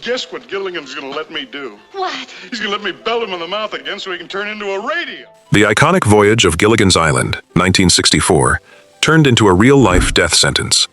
Guess what Gilligan's gonna let me do? What? He's gonna let me belt him in the mouth again so he can turn into a radio. The iconic voyage of Gilligan's Island, 1964, turned into a real-life death sentence.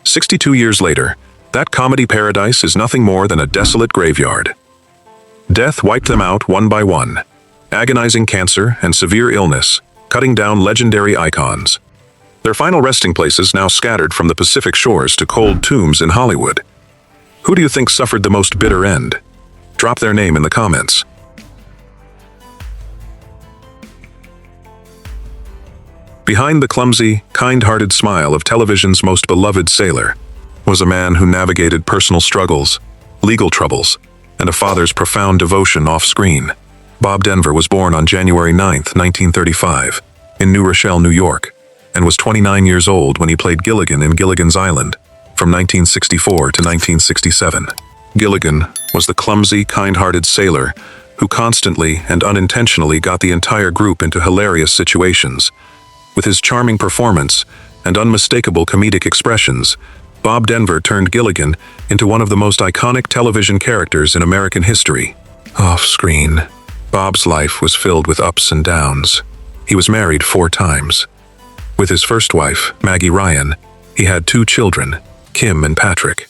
62 years later, that comedy paradise is nothing more than a desolate graveyard. Death wiped them out one by one. Agonizing cancer and severe illness, cutting down legendary icons. Their final resting places now scattered from the Pacific shores to cold tombs in Hollywood. Who do you think suffered the most bitter end? Drop their name in the comments. Behind the clumsy, kind-hearted smile of television's most beloved sailor was a man who navigated personal struggles, legal troubles, and a father's profound devotion off-screen. Bob Denver was born on January 9, 1935, in New Rochelle, New York, and was 29 years old when he played Gilligan in Gilligan's Island, from 1964 to 1967. Gilligan was the clumsy, kind-hearted sailor who constantly and unintentionally got the entire group into hilarious situations. With his charming performance and unmistakable comedic expressions, Bob Denver turned Gilligan into one of the most iconic television characters in American history. Off-screen, Bob's life was filled with ups and downs. He was married 4 times. With his first wife, Maggie Ryan, he had 2 children, Kim and Patrick.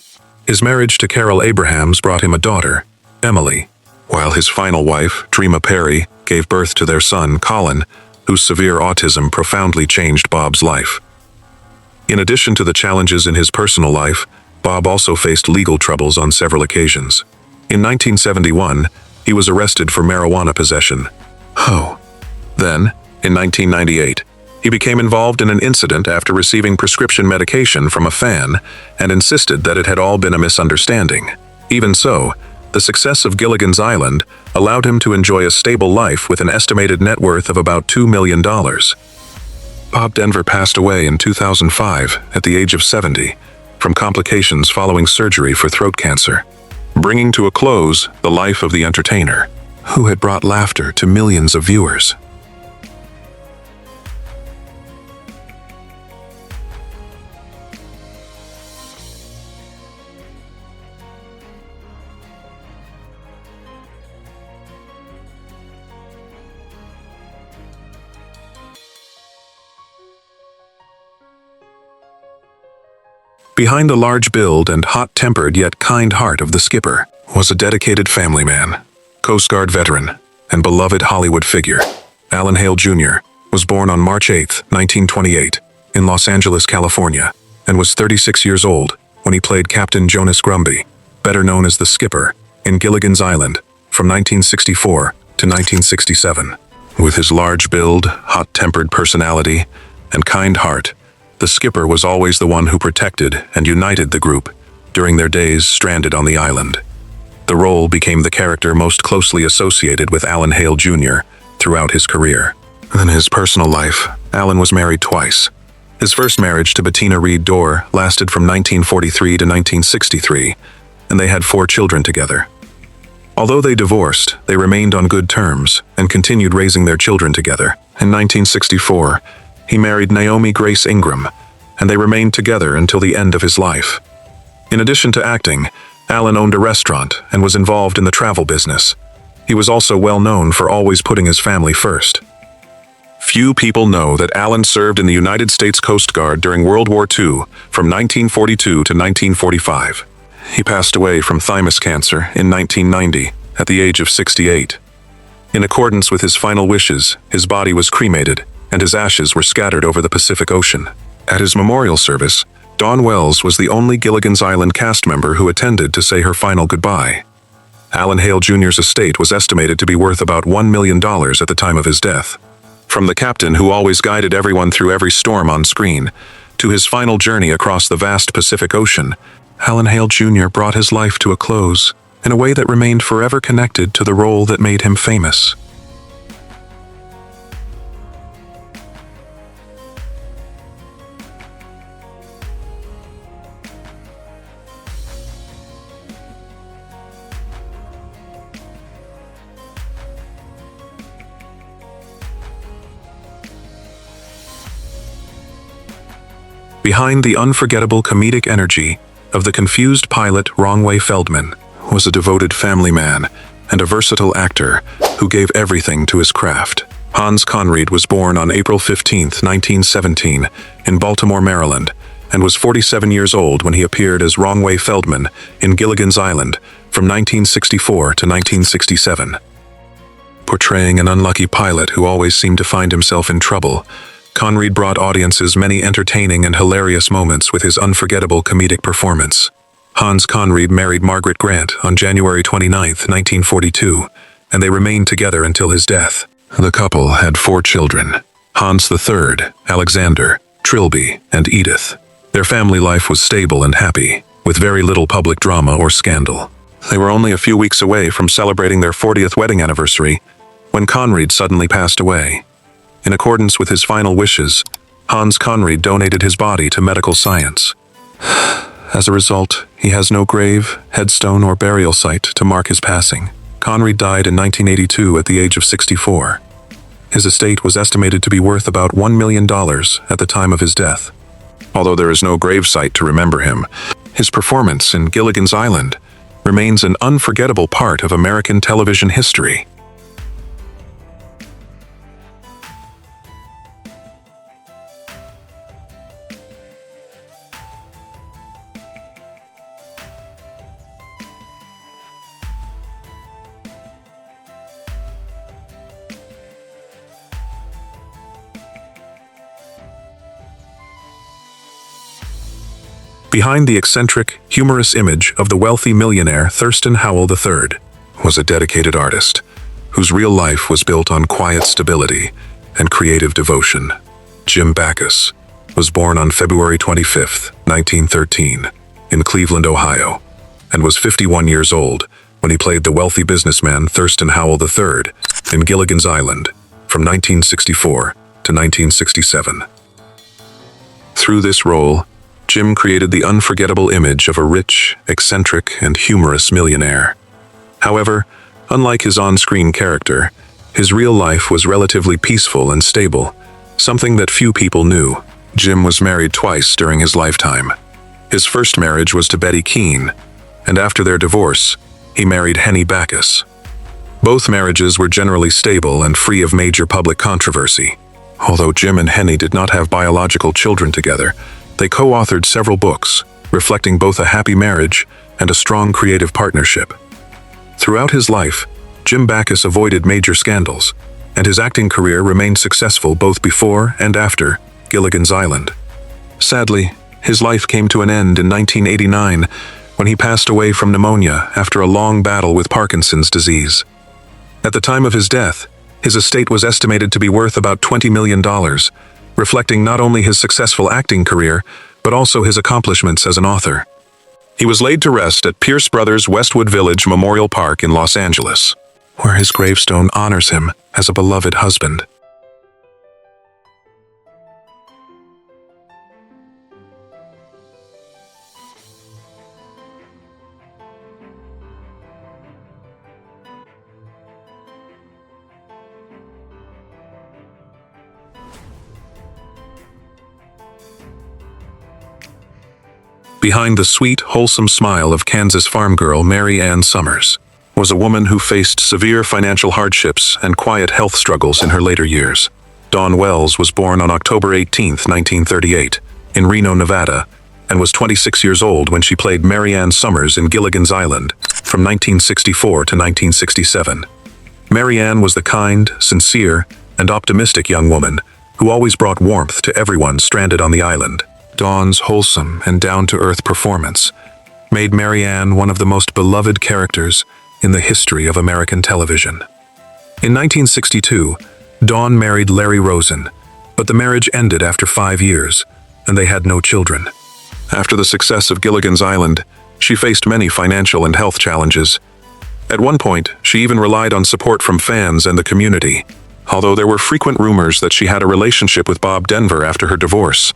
His marriage to Carol Abrahams brought him a daughter, Emily, while his final wife, Dreama Perry, gave birth to their son, Colin, whose severe autism profoundly changed Bob's life. In addition to the challenges in his personal life, Bob also faced legal troubles on several occasions. In 1971, he was arrested for marijuana possession. Then, in 1998, he became involved in an incident after receiving prescription medication from a fan and insisted that it had all been a misunderstanding. Even so, the success of Gilligan's Island allowed him to enjoy a stable life with an estimated net worth of about $2 million. Bob Denver passed away in 2005 at the age of 70 from complications following surgery for throat cancer, bringing to a close the life of the entertainer, who had brought laughter to millions of viewers. Behind the large build and hot-tempered yet kind heart of the skipper was a dedicated family man, Coast Guard veteran, and beloved Hollywood figure. Alan Hale Jr. was born on March 8, 1928, in Los Angeles, California, and was 36 years old when he played Captain Jonas Grumby, better known as the Skipper, in Gilligan's Island, from 1964 to 1967. With his large build, hot-tempered personality, and kind heart, the skipper was always the one who protected and united the group during their days stranded on the island. The role became the character most closely associated with Alan Hale Jr. throughout his career. In his personal life, Alan was married twice. His first marriage to Bettina Reed Dorr lasted from 1943 to 1963, and they had 4 children together. Although they divorced, they remained on good terms and continued raising their children together. In 1964, he married Naomi Grace Ingram, and they remained together until the end of his life. In addition to acting, Alan owned a restaurant and was involved in the travel business. He was also well known for always putting his family first. Few people know that Alan served in the United States Coast Guard during World War II from 1942 to 1945. He passed away from thymus cancer in 1990 at the age of 68. In accordance with his final wishes, his body was cremated and his ashes were scattered over the Pacific Ocean. At his memorial service, Dawn Wells was the only Gilligan's Island cast member who attended to say her final goodbye. Alan Hale Jr.'s estate was estimated to be worth about $1 million at the time of his death. From the captain who always guided everyone through every storm on screen, to his final journey across the vast Pacific Ocean, Alan Hale Jr. brought his life to a close in a way that remained forever connected to the role that made him famous. Behind the unforgettable comedic energy of the confused pilot Wrongway Feldman was a devoted family man and a versatile actor who gave everything to his craft. Hans Conried was born on April 15, 1917, in Baltimore, Maryland, and was 47 years old when he appeared as Wrongway Feldman in Gilligan's Island from 1964 to 1967. Portraying an unlucky pilot who always seemed to find himself in trouble, Conried brought audiences many entertaining and hilarious moments with his unforgettable comedic performance. Hans Conried married Margaret Grant on January 29, 1942, and they remained together until his death. The couple had 4 children: Hans III, Alexander, Trilby, and Edith. Their family life was stable and happy, with very little public drama or scandal. They were only a few weeks away from celebrating their 40th wedding anniversary when Conried suddenly passed away. In accordance with his final wishes, Hans Conried donated his body to medical science. As a result, he has no grave, headstone, or burial site to mark his passing. Conried died in 1982 at the age of 64. His estate was estimated to be worth about $1 million at the time of his death. Although there is no grave site to remember him, his performance in Gilligan's Island remains an unforgettable part of American television history. Behind the eccentric, humorous image of the wealthy millionaire Thurston Howell III was a dedicated artist, whose real life was built on quiet stability and creative devotion. Jim Backus was born on February 25, 1913, in Cleveland, Ohio, and was 51 years old when he played the wealthy businessman Thurston Howell III in Gilligan's Island from 1964 to 1967. Through this role, Jim created the unforgettable image of a rich, eccentric, and humorous millionaire. However, unlike his on-screen character, his real life was relatively peaceful and stable, something that few people knew. Jim was married twice during his lifetime. His first marriage was to Betty Keene, and after their divorce, he married Henny Backus. Both marriages were generally stable and free of major public controversy. Although Jim and Henny did not have biological children together, they co-authored several books, reflecting both a happy marriage and a strong creative partnership. Throughout his life, Jim Backus avoided major scandals, and his acting career remained successful both before and after Gilligan's Island. Sadly, his life came to an end in 1989 when he passed away from pneumonia after a long battle with Parkinson's disease. At the time of his death, his estate was estimated to be worth about $20 million, reflecting not only his successful acting career, but also his accomplishments as an author. He was laid to rest at Pierce Brothers Westwood Village Memorial Park in Los Angeles, where his gravestone honors him as a beloved husband. Behind the sweet, wholesome smile of Kansas farm girl Mary Ann Summers was a woman who faced severe financial hardships and quiet health struggles in her later years. Dawn Wells was born on October 18, 1938, in Reno, Nevada, and was 26 years old when she played Mary Ann Summers in Gilligan's Island from 1964 to 1967. Mary Ann was the kind, sincere, and optimistic young woman who always brought warmth to everyone stranded on the island. Dawn's wholesome and down-to-earth performance made Mary Ann one of the most beloved characters in the history of American television. In 1962, Dawn married Larry Rosen, but the marriage ended after 5 years, and they had no children. After the success of Gilligan's Island, she faced many financial and health challenges. At one point, she even relied on support from fans and the community, although there were frequent rumors that she had a relationship with Bob Denver after her divorce.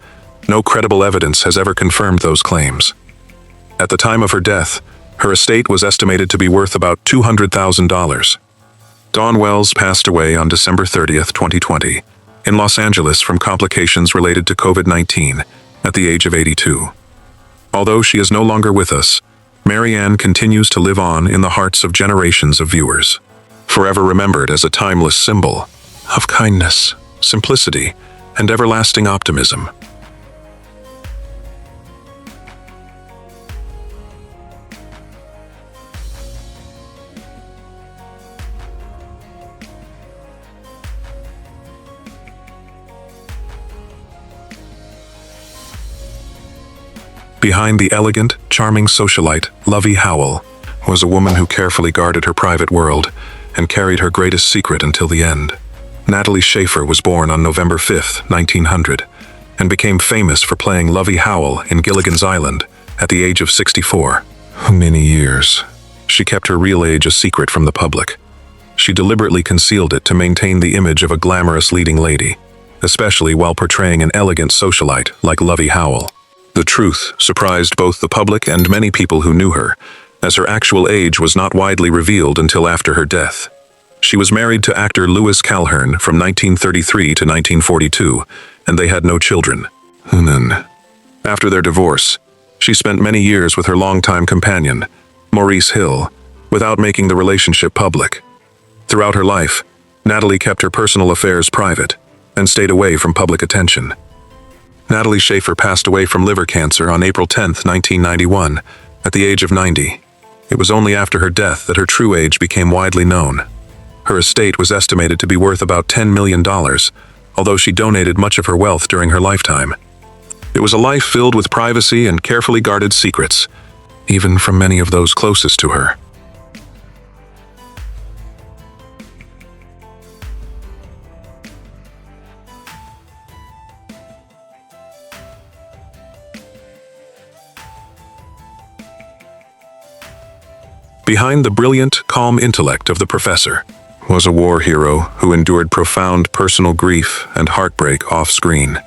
No credible evidence has ever confirmed those claims. At the time of her death, her estate was estimated to be worth about $200,000. Dawn Wells passed away on December 30, 2020, in Los Angeles from complications related to COVID-19 at the age of 82. Although she is no longer with us, Mary Ann continues to live on in the hearts of generations of viewers, forever remembered as a timeless symbol of kindness, simplicity, and everlasting optimism. Behind the elegant, charming socialite, Lovey Howell, was a woman who carefully guarded her private world and carried her greatest secret until the end. Natalie Schaefer was born on November 5, 1900, and became famous for playing Lovey Howell in Gilligan's Island at the age of 64. Many years. She kept her real age a secret from the public. She deliberately concealed it to maintain the image of a glamorous leading lady, especially while portraying an elegant socialite like Lovey Howell. The truth surprised both the public and many people who knew her, as her actual age was not widely revealed until after her death. She was married to actor Lewis Calhern from 1933 to 1942, and they had no children. After their divorce, she spent many years with her longtime companion, Maurice Hill, without making the relationship public. Throughout her life, Natalie kept her personal affairs private and stayed away from public attention. Natalie Schaefer passed away from liver cancer on April 10, 1991, at the age of 90. It was only after her death that her true age became widely known. Her estate was estimated to be worth about $10 million, although she donated much of her wealth during her lifetime. It was a life filled with privacy and carefully guarded secrets, even from many of those closest to her. Behind the brilliant, calm intellect of the professor was a war hero who endured profound personal grief and heartbreak off-screen.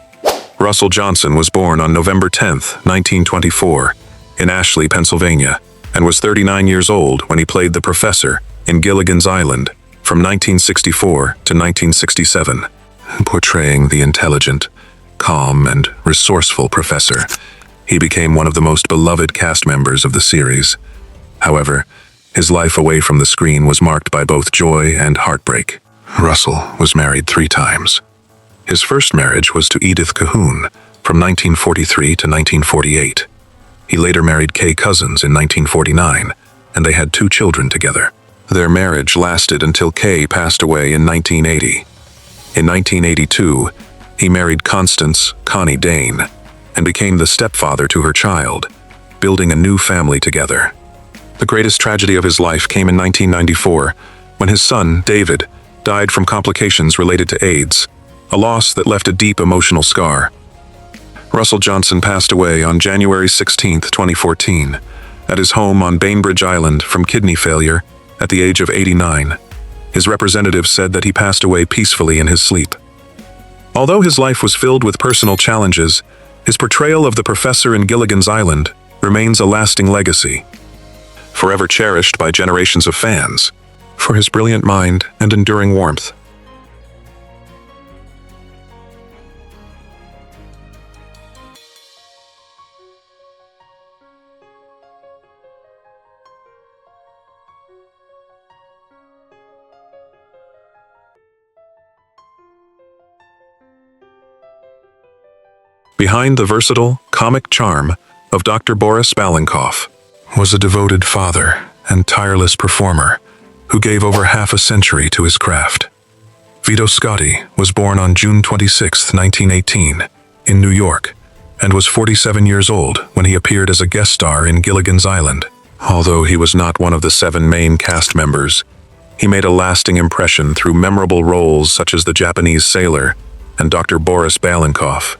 Russell Johnson was born on November 10, 1924, in Ashley, Pennsylvania, and was 39 years old when he played the professor in Gilligan's Island from 1964 to 1967. Portraying the intelligent, calm, and resourceful professor, he became one of the most beloved cast members of the series. However, his life away from the screen was marked by both joy and heartbreak. Russell was married 3 times. His first marriage was to Edith Cahoon from 1943 to 1948. He later married Kay Cousins in 1949, and they had 2 children together. Their marriage lasted until Kay passed away in 1980. In 1982, he married Constance "Connie" Dane and became the stepfather to her child, building a new family together. The greatest tragedy of his life came in 1994, when his son, David, died from complications related to AIDS, a loss that left a deep emotional scar. Russell Johnson passed away on January 16, 2014, at his home on Bainbridge Island from kidney failure at the age of 89. His representatives said that he passed away peacefully in his sleep. Although his life was filled with personal challenges, his portrayal of the professor in Gilligan's Island remains a lasting legacy, forever cherished by generations of fans for his brilliant mind and enduring warmth. Behind the versatile, comic charm of Dr. Boris Balinkoff was a devoted father and tireless performer who gave over half a century to his craft. Vito Scotti was born on June 26, 1918, in New York, and was 47 years old when he appeared as a guest star in Gilligan's Island. Although he was not one of the 7 main cast members, he made a lasting impression through memorable roles such as the Japanese sailor and Dr. Boris Balinkoff.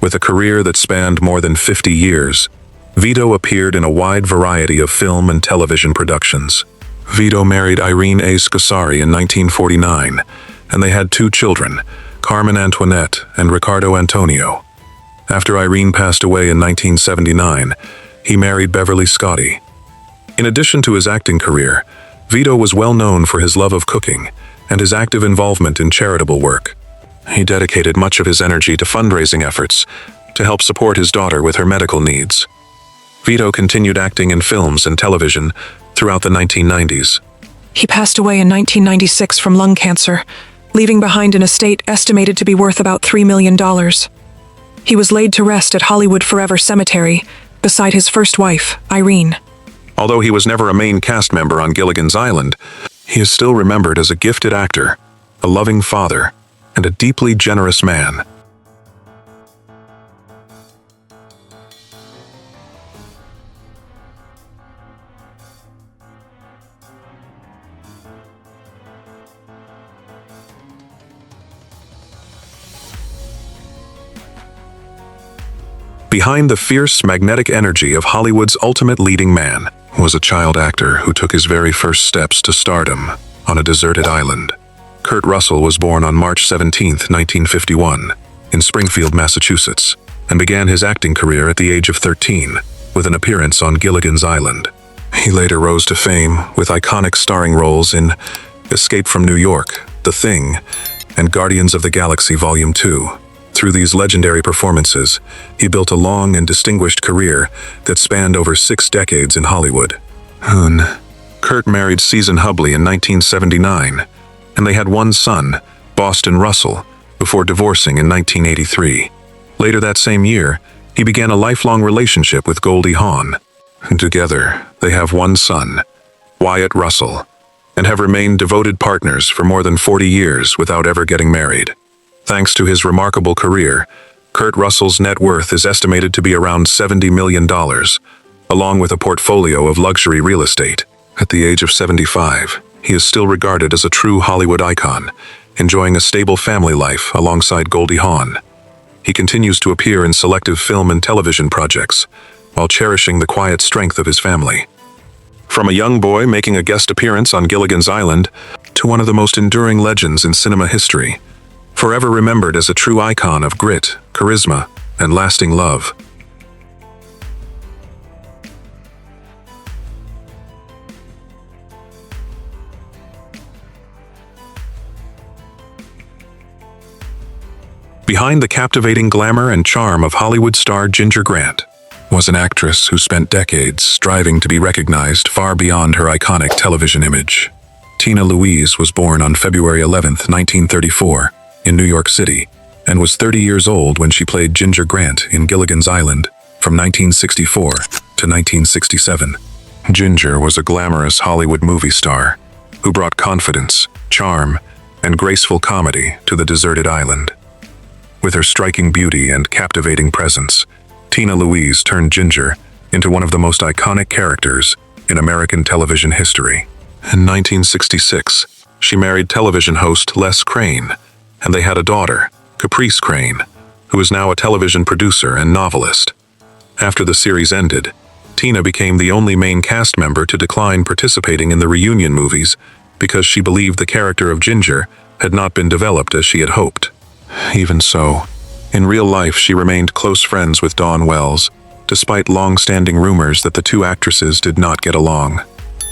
With a career that spanned more than 50 years, Vito appeared in a wide variety of film and television productions. Vito married Irene A. Scassari in 1949, and they had 2 children, Carmen Antoinette and Ricardo Antonio. After Irene passed away in 1979, he married Beverly Scotti. In addition to his acting career, Vito was well known for his love of cooking and his active involvement in charitable work. He dedicated much of his energy to fundraising efforts to help support his daughter with her medical needs. Vito continued acting in films and television throughout the 1990s. He passed away in 1996 from lung cancer, leaving behind an estate estimated to be worth about $3 million. He was laid to rest at Hollywood Forever Cemetery, beside his first wife, Irene. Although he was never a main cast member on Gilligan's Island, he is still remembered as a gifted actor, a loving father, and a deeply generous man. Behind the fierce, magnetic energy of Hollywood's ultimate leading man was a child actor who took his very first steps to stardom on a deserted island. Kurt Russell was born on March 17, 1951, in Springfield, Massachusetts, and began his acting career at the age of 13 with an appearance on Gilligan's Island. He later rose to fame with iconic starring roles in Escape from New York, The Thing, and Guardians of the Galaxy Volume 2. Through these legendary performances, he built a long and distinguished career that spanned over 6 decades in Hollywood. Kurt married Susan Hubley in 1979, and they had one son, Boston Russell, before divorcing in 1983. Later that same year, he began a lifelong relationship with Goldie Hawn. Together, they have one son, Wyatt Russell, and have remained devoted partners for more than 40 years without ever getting married. Thanks to his remarkable career, Kurt Russell's net worth is estimated to be around $70 million, along with a portfolio of luxury real estate. At the age of 75, he is still regarded as a true Hollywood icon, enjoying a stable family life alongside Goldie Hawn. He continues to appear in selective film and television projects, while cherishing the quiet strength of his family. From a young boy making a guest appearance on Gilligan's Island to one of the most enduring legends in cinema history, forever remembered as a true icon of grit, charisma, and lasting love. Behind the captivating glamour and charm of Hollywood star Ginger Grant was an actress who spent decades striving to be recognized far beyond her iconic television image. Tina Louise was born on February 11, 1934, in New York City, and was 30 years old when she played Ginger Grant in Gilligan's Island from 1964 to 1967. Ginger was a glamorous Hollywood movie star who brought confidence, charm, and graceful comedy to the deserted island. With her striking beauty and captivating presence, Tina Louise turned Ginger into one of the most iconic characters in American television history. In 1966, she married television host Les Crane, and they had a daughter, Caprice Crane, who is now a television producer and novelist. After the series ended, Tina became the only main cast member to decline participating in the reunion movies because she believed the character of Ginger had not been developed as she had hoped. Even so, in real life she remained close friends with Dawn Wells, despite long-standing rumors that the two actresses did not get along.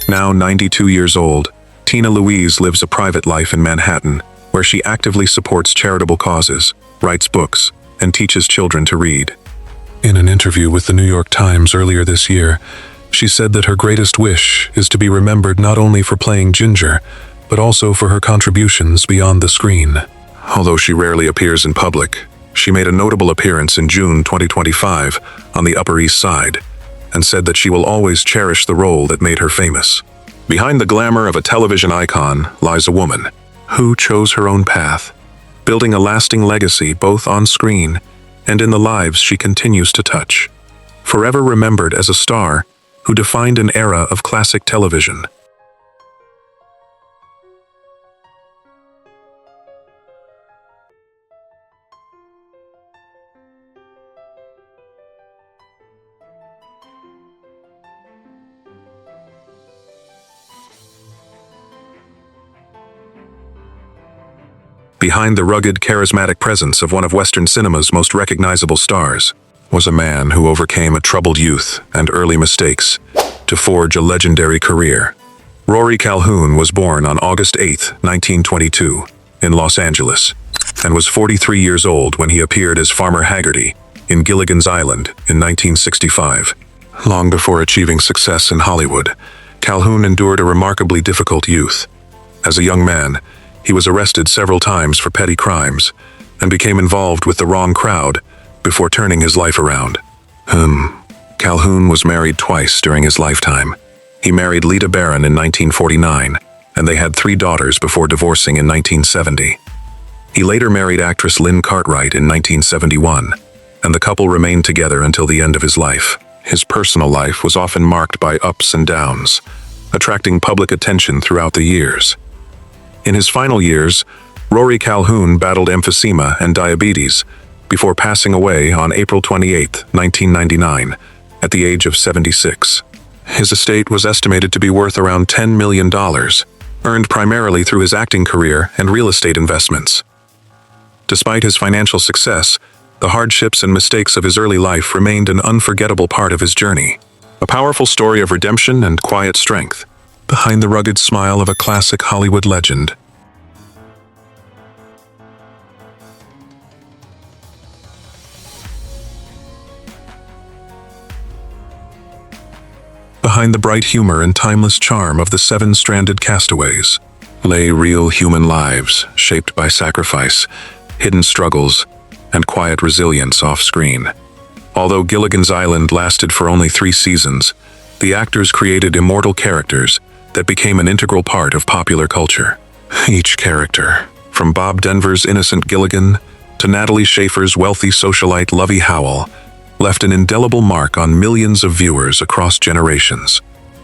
Now 92 years old, Tina Louise lives a private life in Manhattan, where she actively supports charitable causes, writes books, and teaches children to read. In an interview with the New York Times earlier this year, she said that her greatest wish is to be remembered not only for playing Ginger, but also for her contributions beyond the screen. Although she rarely appears in public, she made a notable appearance in June 2025 on the Upper East Side, and said that she will always cherish the role that made her famous. Behind the glamour of a television icon lies a woman who chose her own path, building a lasting legacy both on screen and in the lives she continues to touch. Forever remembered as a star who defined an era of classic television. Behind the rugged, charismatic presence of one of Western cinema's most recognizable stars was a man who overcame a troubled youth and early mistakes to forge a legendary career. Rory Calhoun was born on August 8, 1922, in Los Angeles, and was 43 years old when he appeared as Farmer Haggerty in Gilligan's Island in 1965. Long before achieving success in Hollywood, Calhoun endured a remarkably difficult youth. As a young man, he was arrested several times for petty crimes and became involved with the wrong crowd before turning his life around. Calhoun was married twice during his lifetime. He married Lita Barron in 1949, and they had 3 daughters before divorcing in 1970. He later married actress Lynn Cartwright in 1971, and the couple remained together until the end of his life. His personal life was often marked by ups and downs, attracting public attention throughout the years. In his final years, Rory Calhoun battled emphysema and diabetes before passing away on April 28, 1999, at the age of 76. His estate was estimated to be worth around $10 million, earned primarily through his acting career and real estate investments. Despite his financial success, the hardships and mistakes of his early life remained an unforgettable part of his journey. A powerful story of redemption and quiet strength, behind the rugged smile of a classic Hollywood legend. Behind the bright humor and timeless charm of the 7-stranded castaways lay real human lives shaped by sacrifice, hidden struggles, and quiet resilience off-screen. Although Gilligan's Island lasted for only 3 seasons, the actors created immortal characters that became an integral part of popular culture. Each character, from Bob Denver's innocent Gilligan to Natalie Schaefer's wealthy socialite Lovey Howell, left an indelible mark on millions of viewers across generations.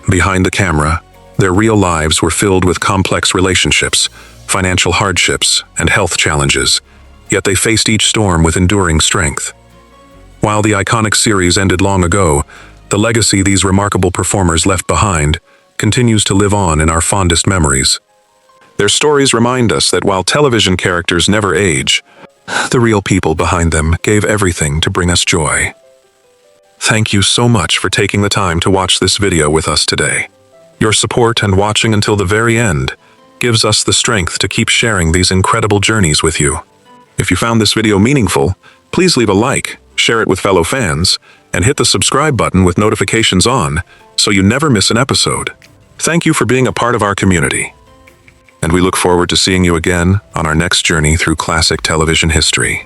Behind the camera, their real lives were filled with complex relationships, financial hardships, and health challenges, yet they faced each storm with enduring strength. While the iconic series ended long ago, the legacy these remarkable performers left behind continues to live on in our fondest memories. Their stories remind us that while television characters never age, the real people behind them gave everything to bring us joy. Thank you so much for taking the time to watch this video with us today. Your support and watching until the very end gives us the strength to keep sharing these incredible journeys with you. If you found this video meaningful, please leave a like, share it with fellow fans, and hit the subscribe button with notifications on so you never miss an episode. Thank you for being a part of our community. And we look forward to seeing you again on our next journey through classic television history.